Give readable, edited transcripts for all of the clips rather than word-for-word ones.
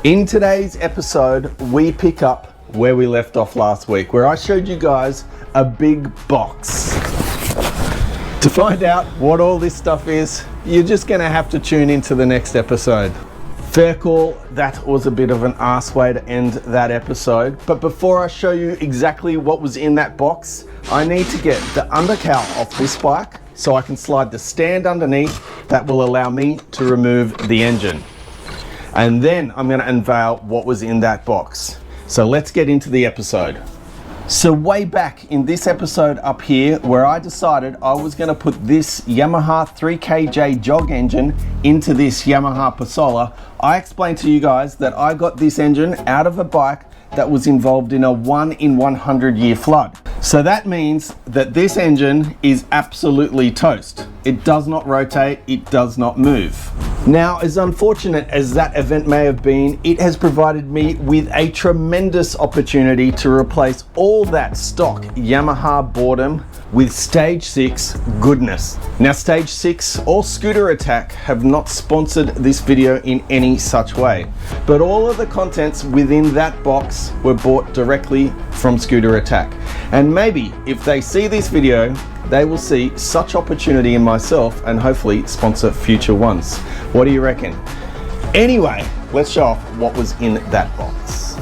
In today's episode, we pick up where we left off last week, where I showed you guys a big box. To find out what all this stuff is, you're just gonna have to tune into the next episode. Fair call, that was a bit of an arse way to end that episode. But before I show you exactly what was in that box, I need to get the undercowl off this bike so I can slide the stand underneath that will allow me to remove the engine. And then I'm going to unveil what was in that box. So let's get into the episode. So way back in this episode up here, where I decided I was going to put this Yamaha 3KJ jog engine into this Yamaha Passola, I explained to you guys that I got this engine out of a bike that was involved in a 1 in 100 year flood. So that means that this engine is absolutely toast. It does not rotate, it does not move. Now, as unfortunate as that event may have been, it has provided me with a tremendous opportunity to replace all that stock Yamaha boredom with Stage 6 goodness. Now, Stage 6 or Scooter Attack have not sponsored this video in any such way, but all of the contents within that box were bought directly from Scooter Attack. And maybe if they see this video, they will see such opportunity in myself and hopefully sponsor future ones. What do you reckon? Anyway, let's show off what was in that box.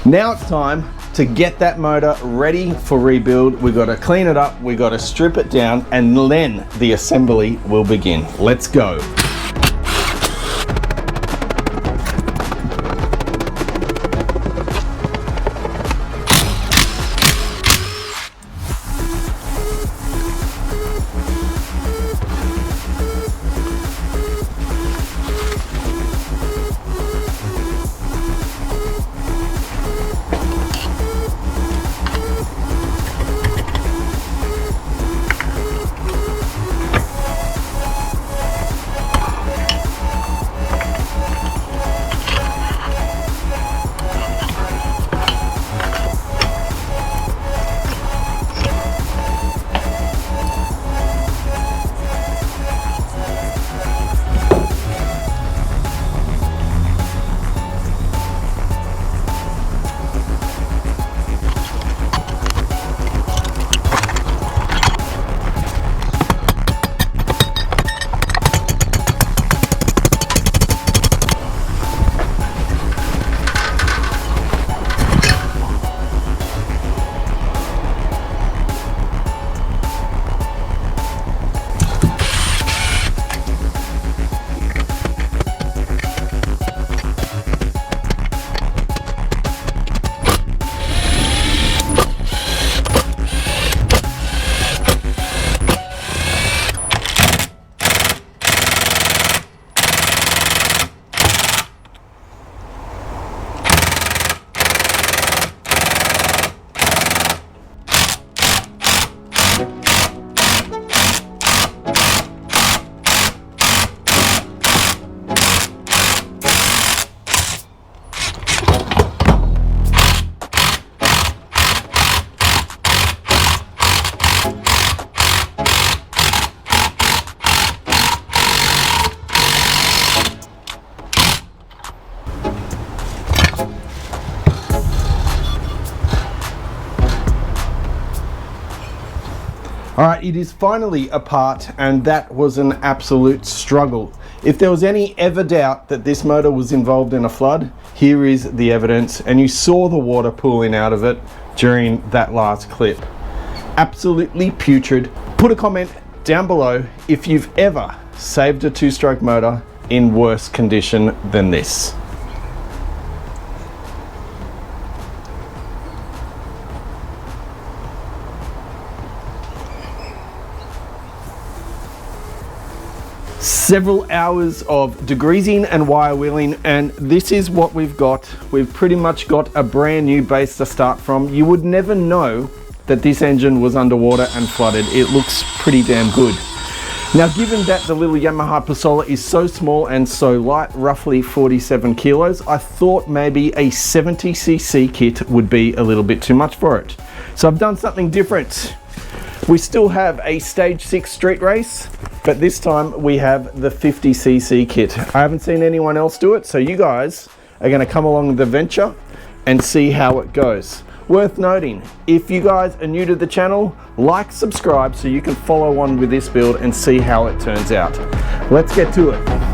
Now it's time to get that motor ready for rebuild. We got to clean it up, we got to strip it down, and then the assembly will begin. Let's go. Alright, it is finally apart, and that was an absolute struggle. If there was any ever doubt that this motor was involved in a flood, here is the evidence, and you saw the water pooling out of it during that last clip. Absolutely putrid. Put a comment down below if you've ever saved a two-stroke motor in worse condition than this. Several hours of degreasing and wire wheeling, and this is what we've got. We've pretty much got a brand new base to start from. You would never know that this engine was underwater and flooded. It looks pretty damn good. Now, given that the little Yamaha Passola is so small and so light, roughly 47 kilos, I thought maybe a 70cc kit would be a little bit too much for it. So I've done something different. We still have a Stage 6 Street race, but this time we have the 50cc kit. I haven't seen anyone else do it, so you guys are going to come along with the venture and see how it goes. Worth noting, if you guys are new to the channel, like, subscribe so you can follow on with this build and see how it turns out. Let's get to it.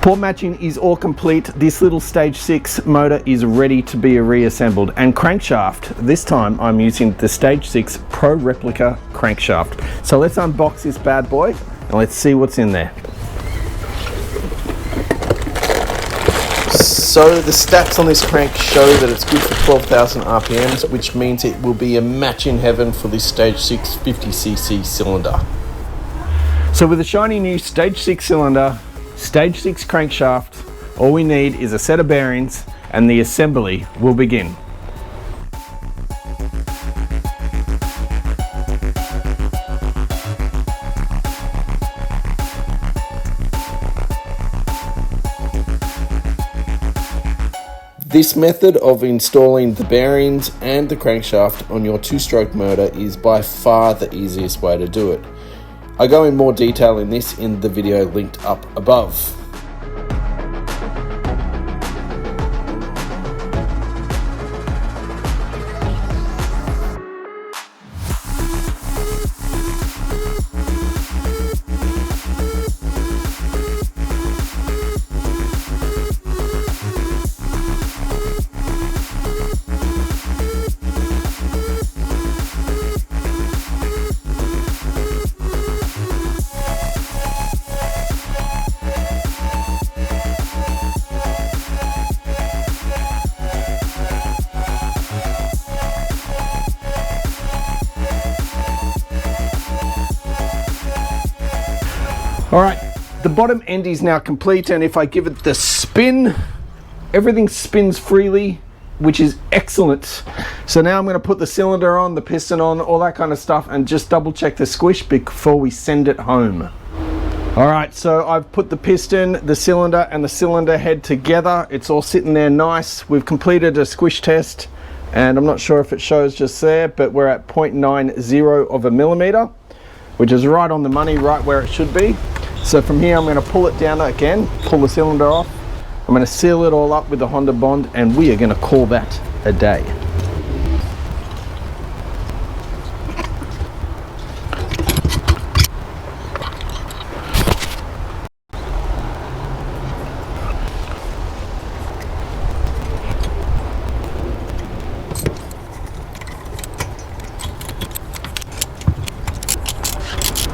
Port matching is all complete. This little Stage 6 motor is ready to be reassembled, and crankshaft, this time I'm using the Stage 6 Pro Replica crankshaft. So let's unbox this bad boy and let's see what's in there. So the stats on this crank show that it's good for 12,000 RPMs, which means it will be a match in heaven for this Stage 6 50cc cylinder. So with a shiny new Stage 6 cylinder, Stage 6 crankshaft, all we need is a set of bearings and the assembly will begin. This method of installing the bearings and the crankshaft on your two-stroke motor is by far the easiest way to do it. I go in more detail in this in the video linked up above. All right, the bottom end is now complete, and if I give it the spin, everything spins freely, which is excellent. So now I'm going to put the cylinder on, the piston on, all that kind of stuff, and just double check the squish before we send it home. All right, so I've put the piston, the cylinder, and the cylinder head together. It's all sitting there nice. We've completed a squish test, and I'm not sure if it shows just there, but we're at 0.90 of a millimeter, which is right on the money, right where it should be. So from here, I'm going to pull it down again, pull the cylinder off. I'm going to seal it all up with the Honda Bond, and we are going to call that a day.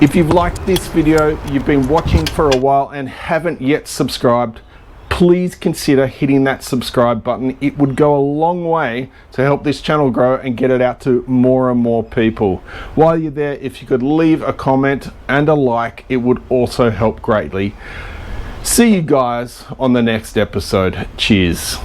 If you've liked this video, you've been watching for a while and haven't yet subscribed, please consider hitting that subscribe button. It would go a long way to help this channel grow and get it out to more and more people. While you're there, if you could leave a comment and a like, it would also help greatly. See you guys on the next episode. Cheers.